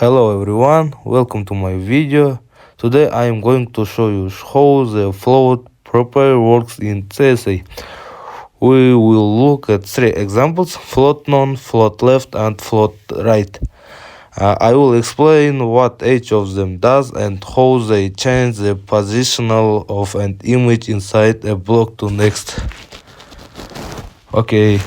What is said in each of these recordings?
Hello everyone, welcome to my video. Today I am going to show you how the float proper works in CSA. We will look at three examples: float none, float left and float right. I will explain what each of them does and how they change the positional of an image inside a block to next. Okay,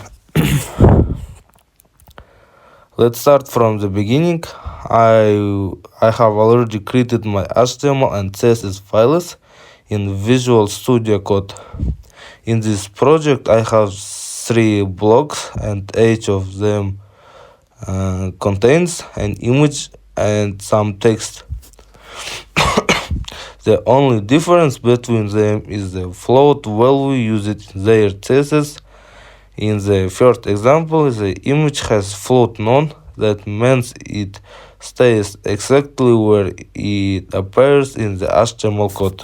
let's start from the beginning. I have already created my HTML and CSS files in Visual Studio Code. In this project I have three blocks and each of them contains an image and some text. The only difference between them is the float value used in their CSS. In the first example, the image has float none. That means it stays exactly where it appears in the HTML code.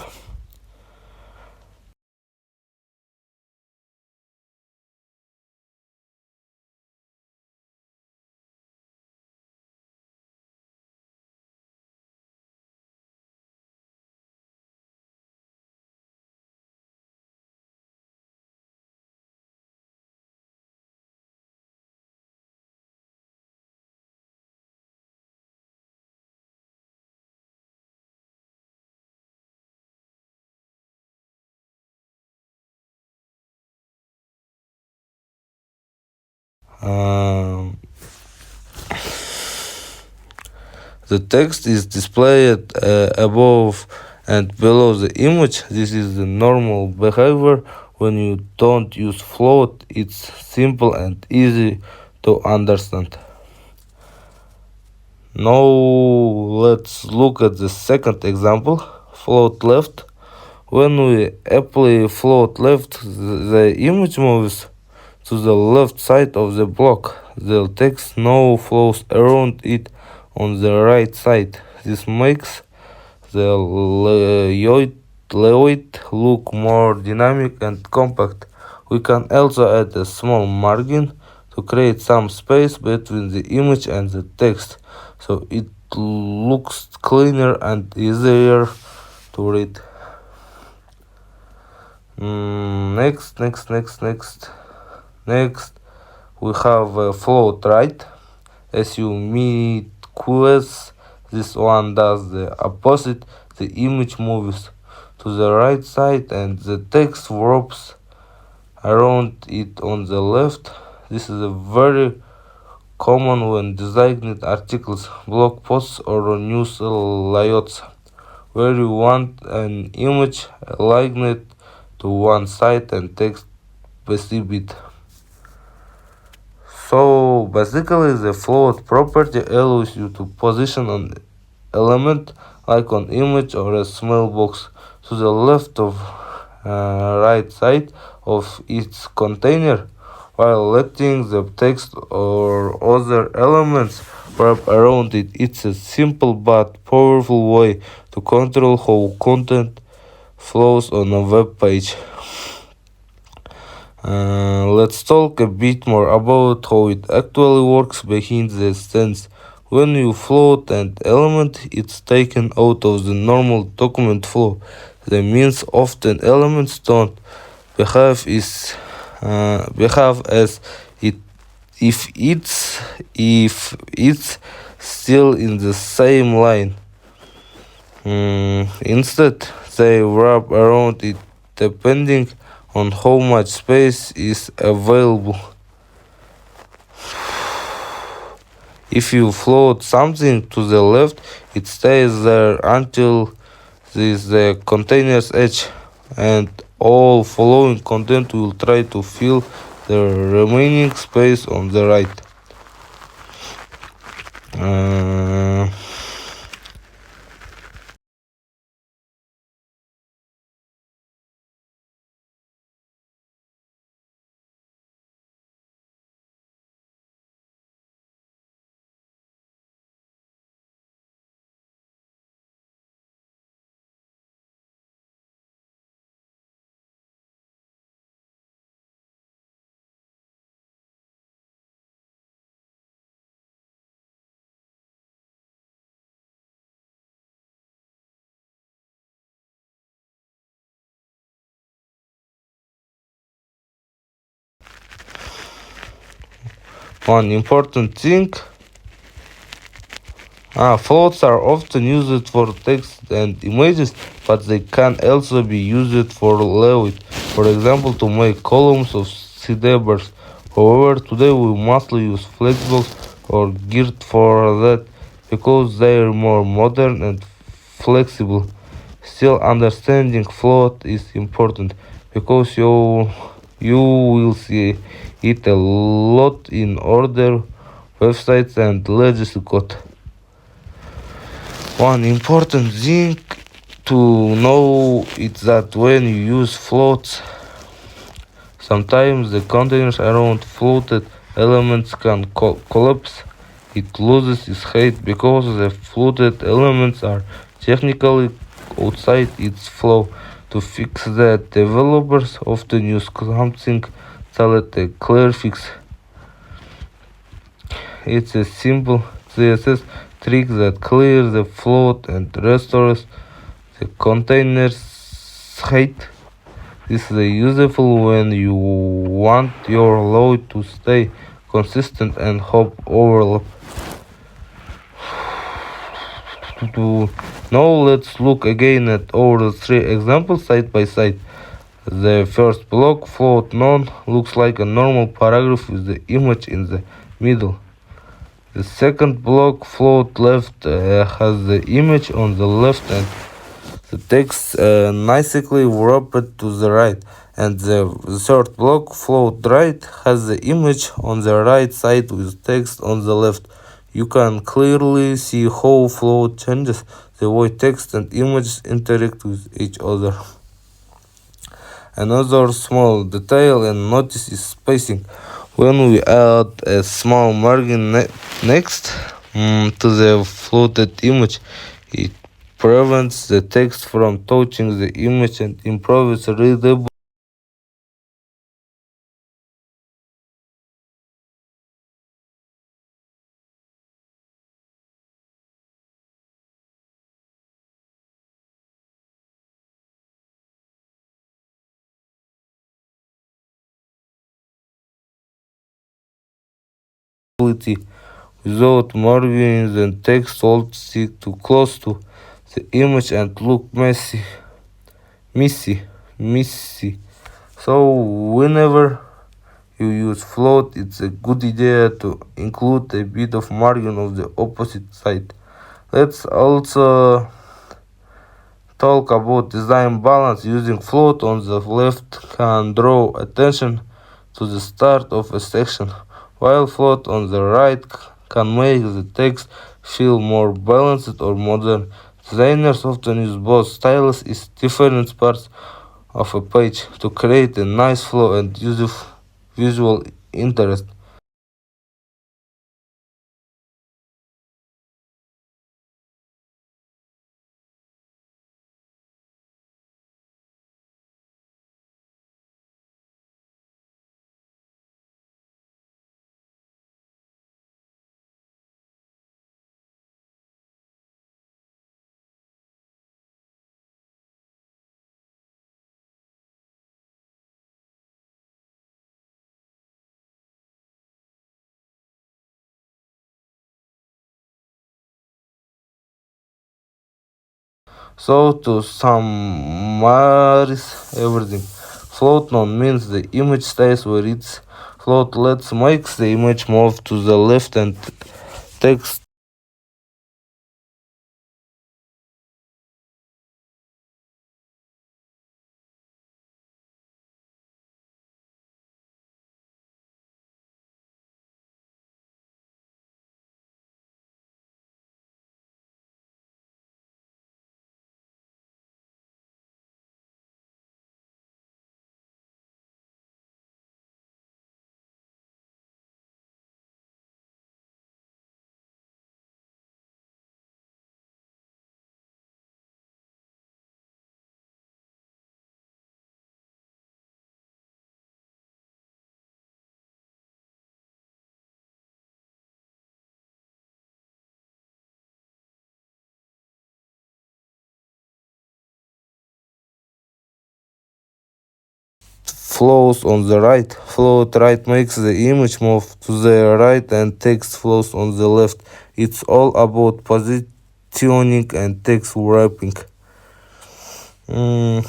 Um, the text is displayed above and below the image. This is the normal behavior when you don't use float. It's simple and easy to understand. Now let's look at the second example, float left. When we apply float left, the image moves to the left side of the block. The text now flows around it on the right side. This makes the layout look more dynamic and compact. We can also add a small margin to create some space between the image and the text, so it looks cleaner and easier to read. Next, we have float right. As you meet quest, this one does the opposite. The image moves to the right side and the text wraps around it on the left. This is a very common when designing articles, blog posts, or news layouts, where you want an image aligned to one side and text beside it. So basically, the float property allows you to position an element like an image or a small box to the left of right side of its container, while letting the text or other elements wrap around it. It's a simple but powerful way to control how content flows on a web page. Let's talk a bit more about how it actually works behind the scenes. When you float an element, it's taken out of the normal document flow. That means often elements don't behave as it if it's still in the same line. Instead, they wrap around it depending on how much space is available. If you float something to the left, it stays there until the container's edge, and all following content will try to fill the remaining space on the right. Uh, One important thing, floats are often used for text and images, but they can also be used for layout. For example, to make columns of CDBers. However, today we mostly use flexibles or geared for that because they are more modern and flexible. Still, understanding float is important because you will see it a lot in other websites and legacy code. One important thing to know is that when you use floats, sometimes the containers around floated elements can collapse. It loses its height because the floated elements are technically outside its flow. To fix that, developers often use something called a clear fix. It's a simple CSS trick that clears the float and restores the container's height. This is useful when you want your load to stay consistent and hop overlap. Now let's look again at our three examples side by side. The first block, float none, looks like a normal paragraph with the image in the middle. The second block, float left, has the image on the left and the text nicely wrapped to the right. And the third block, float right, has the image on the right side with text on the left. You can clearly see how float changes the way text and images interact with each other. Another small detail and notice is spacing. When we add a small margin next to the floated image, it prevents the text from touching the image and improves readability. Without margins and text all stick too close to the image and look messy. So whenever you use float, it's a good idea to include a bit of margin of the opposite side. Let's also talk about design balance. Using float on the left can draw attention to the start of a section, while float on the right can make the text feel more balanced or modern. Designers often use both styles in different parts of a page to create a nice flow and useful visual interest. So to summarize everything, float none means the image stays where it's float lets makes the image move to the left and text flows on the right. Float right makes the image move to the right and text flows on the left. It's all about positioning and text wrapping. Mm,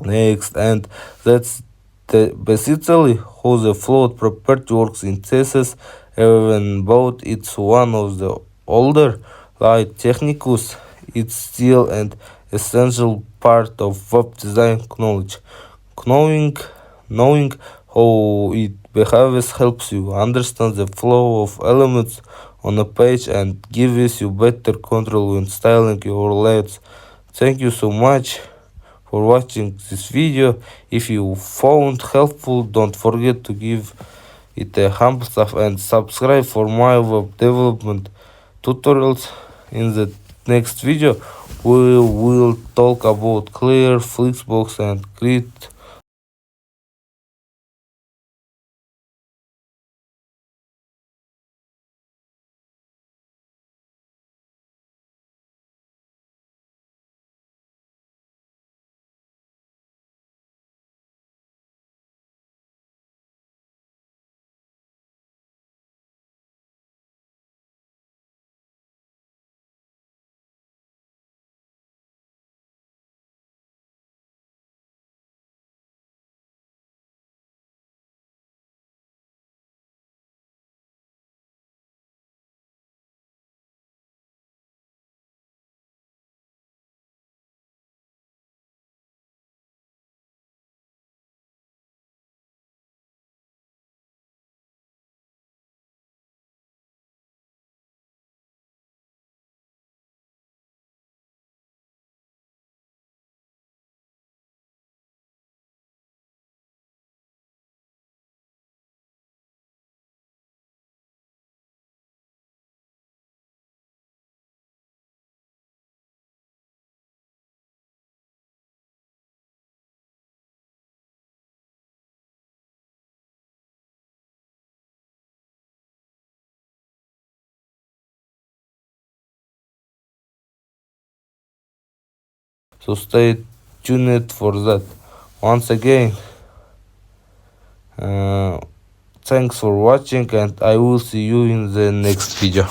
Next, and that's basically how the float property works in CSS. Even though it's one of the older light techniques, it's still an essential part of web design knowledge. Knowing, knowing how it behaves helps you understand the flow of elements on a page and gives you better control when styling your layouts. Thank you so much for watching this video. If you found helpful, don't forget to give it a thumbs up and subscribe for my web development tutorials. In the next video we will talk about Clear, Flexbox and Grid. So stay tuned for that. Once again, uh, thanks for watching and I will see you in the next video.